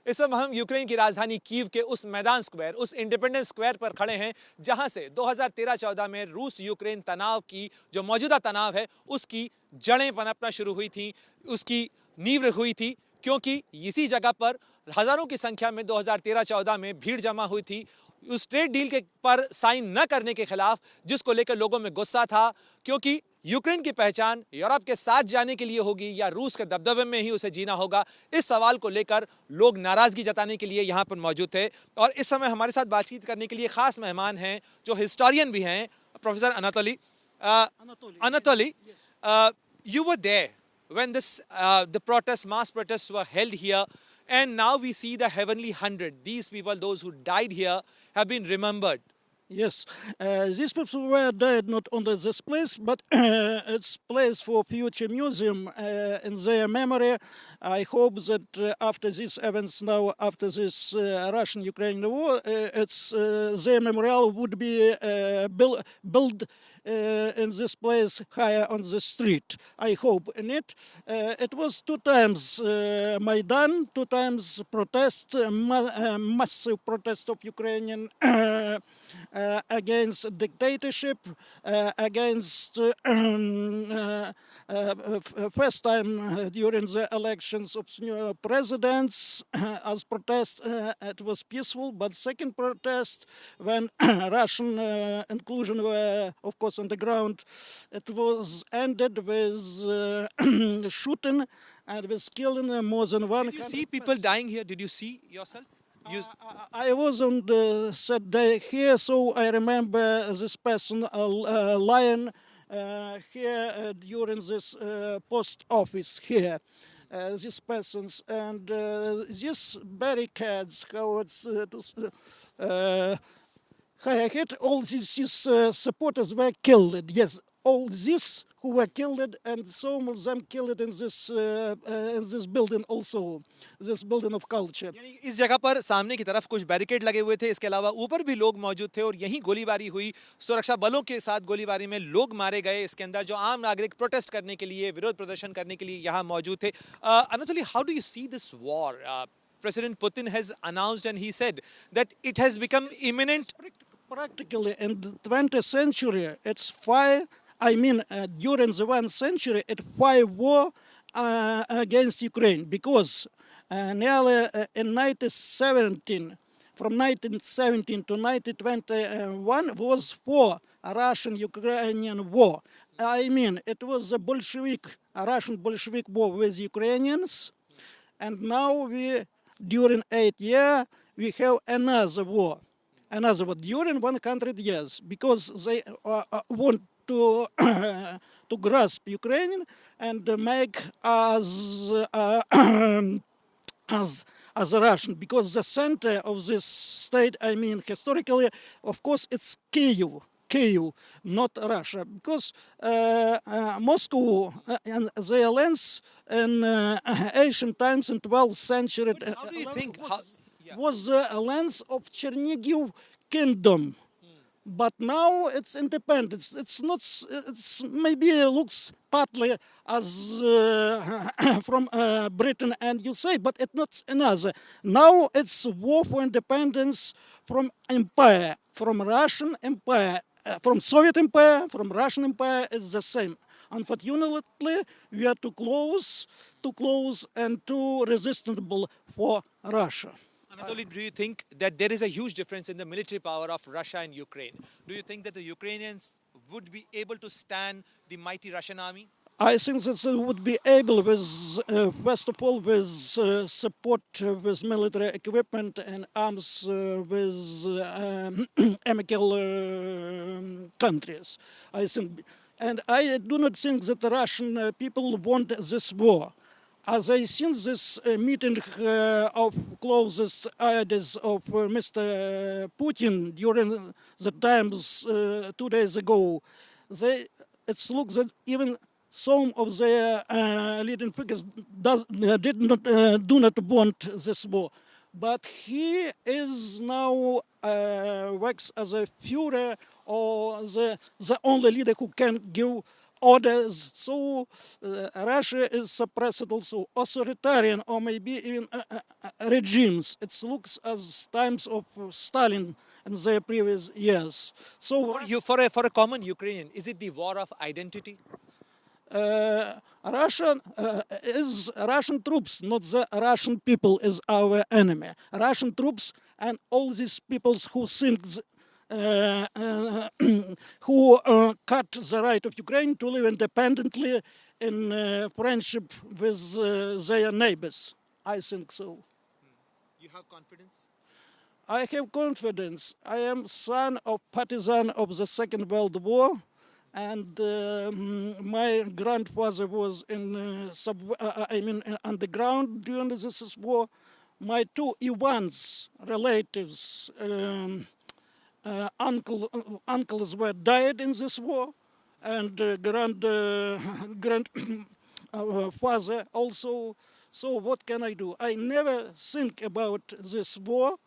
इस समय हम यूक्रेन की राजधानी कीव के उस मैदान स्क्वायर, उस इंडिपेंडेंस स्क्वायर पर खड़े हैं जहां से 2013-14 में रूस यूक्रेन तनाव की जो मौजूदा तनाव है उसकी जड़ें पनपना शुरू हुई थी, उसकी नींव हुई थी, क्योंकि इसी जगह पर हजारों की संख्या में 2013-14 में भीड़ जमा हुई थी उस ट्रेड डील के पर साइन न करने के खिलाफ, जिसको लेकर लोगों में गुस्सा था, क्योंकि यूक्रेन की पहचान यूरोप के साथ जाने के लिए होगी या रूस के दबदबे में ही उसे जीना होगा। इस सवाल को लेकर लोग नाराजगी जताने के लिए यहां पर मौजूद थे और इस समय हमारे साथ बातचीत करने के लिए खास मेहमान हैं जो हिस्टोरियन भी हैं, professor Anatoly. Anatoly, you were there when the mass protests were held here, and now we see the heavenly 100. These people, those who died here, have been remembered. Yes, these people were died not only this place, but it's place for future museum in their memory. I hope that after these events now, after this Russian-Ukrainian war, it's their memorial would be built in this place higher on the street. I hope in it. It was 2 times Maidan, 2 times protest, massive protest of Ukrainian against dictatorship, against first time during the elections of new presidents as protest, it was peaceful, but second protest when Russian inclusion were of course on the ground, it was ended with shooting and with killing more than 100. Did you see people dying here? Did you see yourself? I was on the set day here, so I remember this person lying here during this post office here. These persons and these barricades, how it's all these supporters were killed. Yes, all these who were killed, and some of them killed in this building also, this building of culture. इस जगह पर सामने की तरफ कुछ barricade लगे हुए थे, इसके अलावा ऊपर भी लोग मौजूद थे और यहीं गोलीबारी हुई। सुरक्षा बलों के साथ गोलीबारी में लोग मारे गए। इसके अंदर जो आम नागरिक प्रोटेस्ट करने के लिए, विरोध प्रदर्शन करने के लिए यहाँ मौजूद थे। Anatoly, how do you see this war? President Putin has announced and he said that it has become imminent. Practically in the 20th century, it's 5. I mean, during the 1st century, it 5 war against Ukraine, because nearly in 1917, from 1917 to 1921 was 4 Russian-Ukrainian war. I mean, it was a Russian Bolshevik war with Ukrainians, and now during 8 years, we have another war during 100 years, because they want to grasp Ukraine and make as Russian, because the center of this state, I mean historically, of course, it's Kyiv, not Russia, because Moscow and their lands in ancient times in 12th century How do you think? was the lands of Chernigiv kingdom. But now it's independence. It's not. It's maybe looks partly as from Britain and USA, but it's not another. Now it's war for independence from empire, from Russian empire, from Soviet empire, from Russian empire. It's the same. Unfortunately, we are too close, and too resistable for Russia. Anatoly, do you think that there is a huge difference in the military power of Russia and Ukraine? Do you think that the Ukrainians would be able to stand the mighty Russian army? I think that they would be able, with first of all, with support with military equipment and arms with amical countries. I think, and I do not think that the Russian people want this war. As I seen this meeting of closest aides of Mr. Putin during the times 2 days ago, it looks that even some of their leading figures do not want this war. But he is now works as a Führer, or the only leader who can give orders. So Russia is suppressed also authoritarian or maybe even regimes. It looks as times of Stalin in their previous years. So For a common Ukrainian, is it the war of identity? Russian troops, not the Russian people, is our enemy. Russian troops and all these peoples who think who cut the right of Ukraine to live independently in friendship with their neighbors. I think so. You have confidence? I have confidence. I am son of partisan of the Second World War, and my grandfather was in underground during this war. My two Ivans relatives, uncles were died in this war, and grandfather also. So what can I do? I never think about this war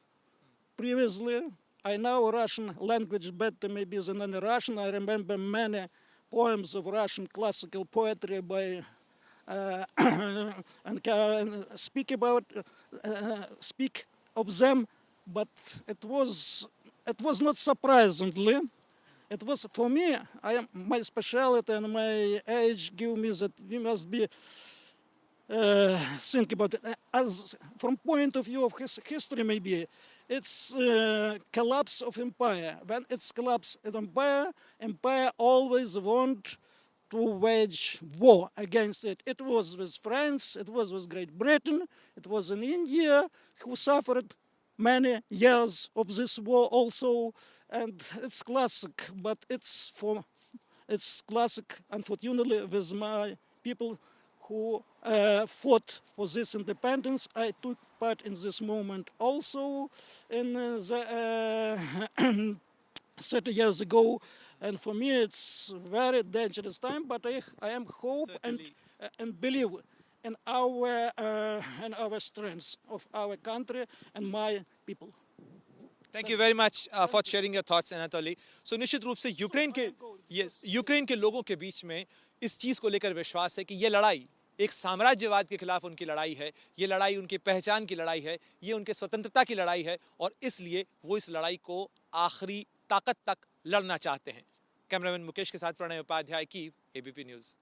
previously. I know Russian language better maybe than any Russian. I remember many poems of Russian classical poetry by and can speak of them, but it was not surprisingly. It was for me. My specialty and my age give me that we must be think about it as from point of view of history. Maybe it's collapse of empire. When it's collapse of empire always want to wage war against it. It was with France, it was with Great Britain, it was in India who suffered many years of this war also, and it's classic. But it's classic, unfortunately, with my people who fought for this independence. I took part in this moment also in the 30 years ago, and for me it's very dangerous time. But I am hope and believe in our strengths of our country and my people. Thank you very much for sharing your thoughts, Anatoly. So निश्चित रूप से Ukraine के लोगों के बीच में इस चीज़ को लेकर विश्वास है कि ये लड़ाई एक साम्राज्यवाद के खिलाफ उनकी लड़ाई है, ये लड़ाई उनकी पहचान की लड़ाई है, ये उनके स्वतंत्रता की लड़ाई है, और इसलिए वो इस लड़ाई को आखिरी ताकत तक लड़ना चाहते हैं। कैमरामैन मुकेश के साथ प्रणय उपाध्याय की ABP न्यूज़।